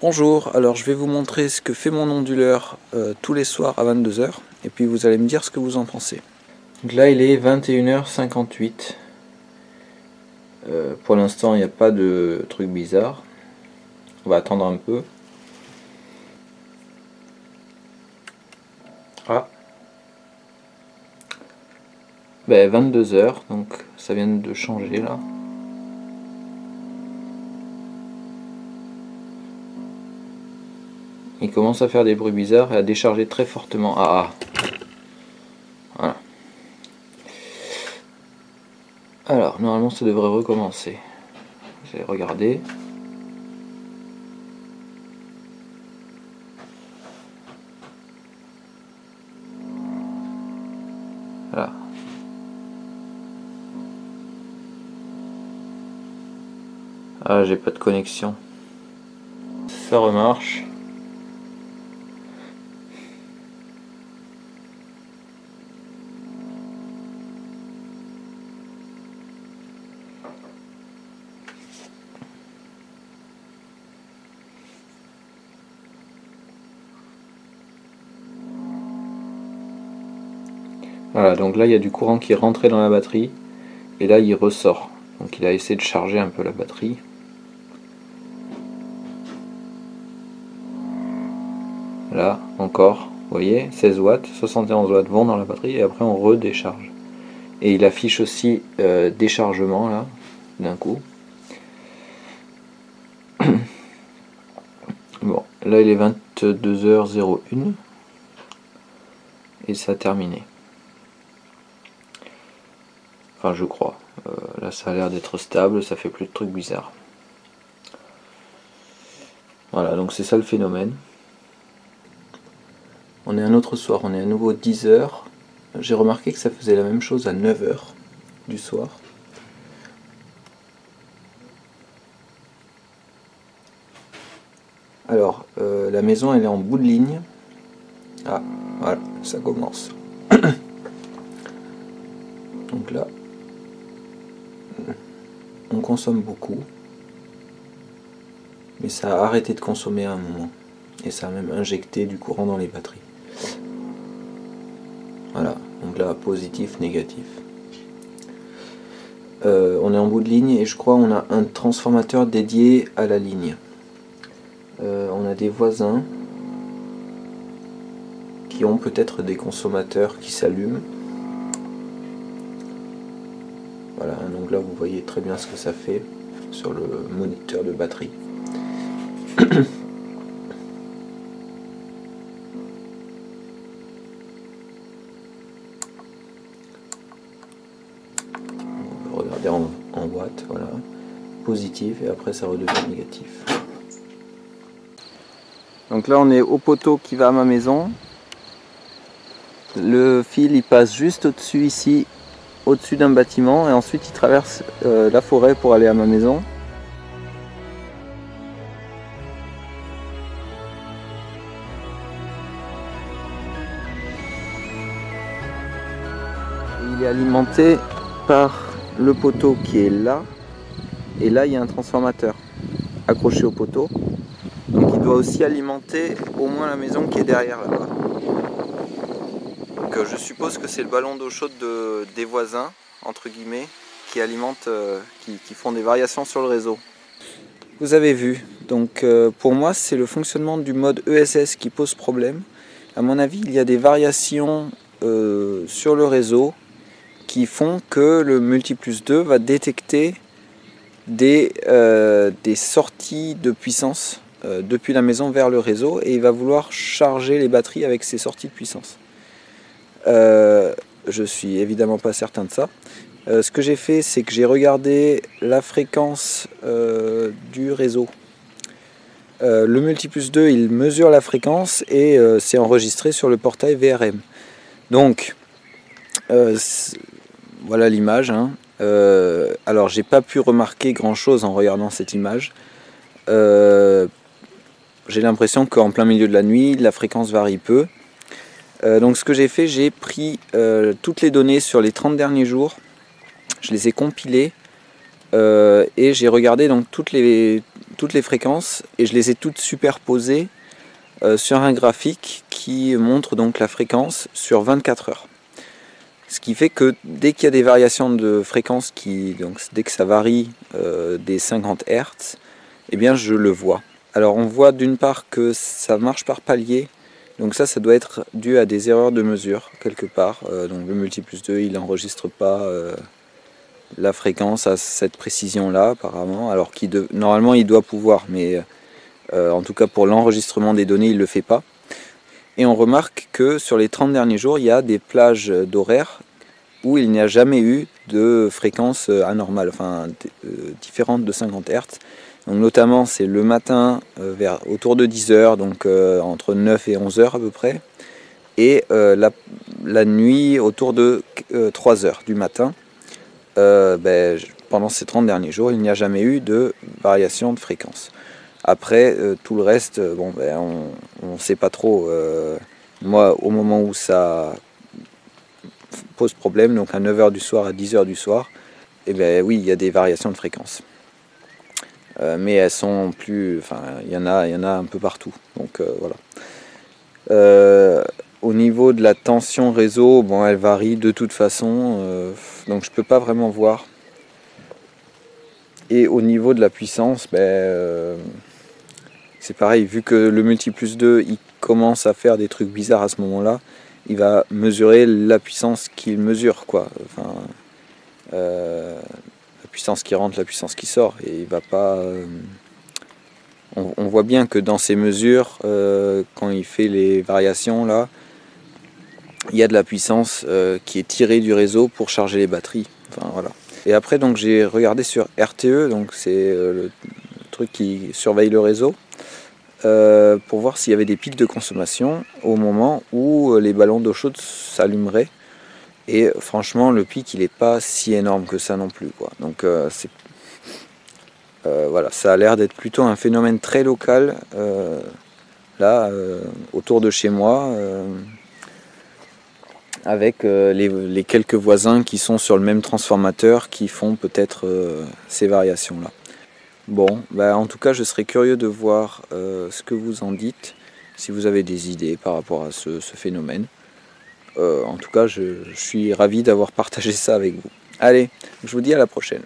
Bonjour, alors je vais vous montrer ce que fait mon onduleur tous les soirs à 22 h et puis vous allez me dire ce que vous en pensez. Donc là il est 21 h 58. Pour l'instant il n'y a pas de truc bizarre. On va attendre un peu. Ah, 22 h, donc ça vient de changer là. Il commence à faire des bruits bizarres et à décharger très fortement. Ah, voilà. Alors, normalement ça devrait recommencer. Je vais regarder. Voilà. Ah, j'ai pas de connexion. Ça remarche. Voilà, donc là il y a du courant qui est rentré dans la batterie et là il ressort. Donc il a essayé de charger un peu la batterie. Là encore, vous voyez, 16 watts, 71 watts vont dans la batterie et après on redécharge. Et il affiche aussi déchargement là, d'un coup. Bon, là il est 22 h 01 et ça a terminé. Enfin je crois. Là ça a l'air d'être stable, ça fait plus de trucs bizarres. Voilà, donc c'est ça le phénomène. On est un autre soir, on est à nouveau 10 h. J'ai remarqué que ça faisait la même chose à 9 h du soir. Alors, la maison elle est en bout de ligne. Ah, voilà, ça commence. Donc là, on consomme beaucoup. Mais ça a arrêté de consommer à un moment. Et ça a même injecté du courant dans les batteries. Voilà, donc là, positif, négatif. On est en bout de ligne et je crois qu'on a un transformateur dédié à la ligne. On a des voisins qui ont peut-être des consommateurs qui s'allument. Voilà, donc là vous voyez très bien ce que ça fait sur le moniteur de batterie. On peut regarder en watts, voilà, positif et après ça redevient négatif. Donc là on est au poteau qui va à ma maison. Le fil il passe juste au-dessus ici, au-dessus d'un bâtiment et ensuite il traverse la forêt pour aller à ma maison. Il est alimenté par le poteau qui est là et là il y a un transformateur accroché au poteau, donc il doit aussi alimenter au moins la maison qui est derrière là-bas. Donc je suppose que c'est le ballon d'eau chaude des voisins entre guillemets qui alimente, qui font des variations sur le réseau. Vous avez vu, donc pour moi c'est le fonctionnement du mode ESS qui pose problème. À mon avis il y a des variations sur le réseau qui font que le multiplus 2 va détecter des sorties de puissance depuis la maison vers le réseau et il va vouloir charger les batteries avec ces sorties de puissance. Je suis évidemment pas certain de ça. Ce que j'ai fait, c'est que j'ai regardé la fréquence du réseau. Le multiplus 2 il mesure la fréquence et c'est enregistré sur le portail VRM. Donc voilà l'image, hein. Alors j'ai pas pu remarquer grand chose en regardant cette image. J'ai l'impression qu'en plein milieu de la nuit la fréquence varie peu. Donc ce que j'ai fait, j'ai pris toutes les données sur les 30 derniers jours, je les ai compilées et j'ai regardé donc toutes les toutes les fréquences et je les ai toutes superposées sur un graphique qui montre donc la fréquence sur 24 heures. Ce qui fait que dès qu'il y a des variations de fréquence, donc dès que ça varie des 50 Hz, eh bien je le vois. Alors on voit d'une part que ça marche par palier, donc ça doit être dû à des erreurs de mesure quelque part. Donc le multi+2 il n'enregistre pas la fréquence à cette précision là apparemment, alors normalement il doit pouvoir, mais en tout cas pour l'enregistrement des données il ne le fait pas. Et on remarque que sur les 30 derniers jours il y a des plages d'horaires où il n'y a jamais eu de fréquence anormale, enfin différente de 50 Hz. Donc notamment c'est le matin autour de 10 h, donc entre 9 et 11 h à peu près, et la nuit autour de 3 h du matin. Pendant ces 30 derniers jours, il n'y a jamais eu de variation de fréquence. Après, tout le reste, on ne sait pas trop. Moi, au moment où ça pose problème, donc à 9 h du soir, à 10 h du soir, oui, il y a des variations de fréquence. Mais elles sont plus... Enfin, il y en a un peu partout. Donc voilà. Au niveau de la tension réseau, elle varie de toute façon, donc je peux pas vraiment voir. Et au niveau de la puissance, c'est pareil, vu que le multi+2 il commence à faire des trucs bizarres à ce moment-là, il va mesurer la puissance qu'il mesure, quoi. Enfin, la puissance qui rentre, la puissance qui sort, et il va pas... On voit bien que dans ces mesures, quand il fait les variations là, il y a de la puissance qui est tirée du réseau pour charger les batteries. Enfin, voilà. Et après, donc j'ai regardé sur RTE, donc c'est le truc qui surveille le réseau, pour voir s'il y avait des pics de consommation au moment où les ballons d'eau chaude s'allumeraient. Et franchement, le pic il n'est pas si énorme que ça non plus, quoi. Donc voilà, ça a l'air d'être plutôt un phénomène très local là autour de chez moi. Avec les quelques voisins qui sont sur le même transformateur qui font peut-être ces variations là. Bon, en tout cas je serais curieux de voir ce que vous en dites, si vous avez des idées par rapport à ce phénomène. En tout cas je suis ravi d'avoir partagé ça avec vous. Allez, je vous dis à la prochaine.